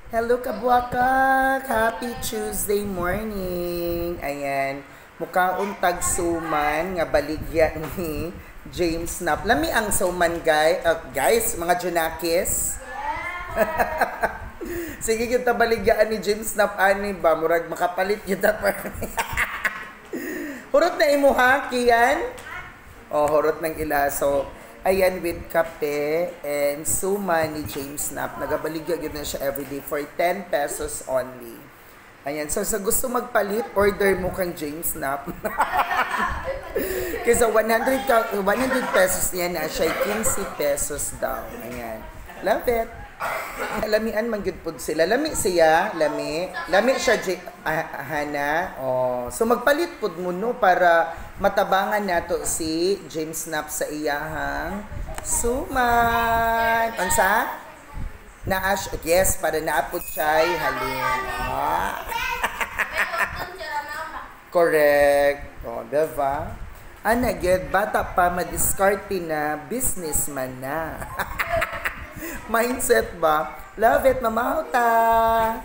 Hello kabuakak! Happy Tuesday morning! Ayan, mukhang untag suman nga baligya ni James Nap. Lami ang suman guys, mga Junakis. Sige kita baligyaan ni James Nap ani ba murag makapalit kita pa. Hurot na imuha kiyan. Oh, hurot ng ilaso. Ayan, with kape and suma ni James Nap. Nagabaligya yun na siya everyday for 10 pesos only. Ayan, so sa gusto magpalit, order mo kang James Nap. Kasi 100 pesos niya na siya, 15 pesos daw. Ayan. Love it. Lamian man gyud pud sila. Lami siya, lami. Lami siya hana. Oh, so magpalit pud mo no para matabangan nato si James Nap sa iyahang suman. Unsa? Naash, yes, para naapod siya halin. Ah. Correct. Oh, diba? Ana gyud bata pa madiskarte na businessman na. Mindset ba? Love it, mamauta!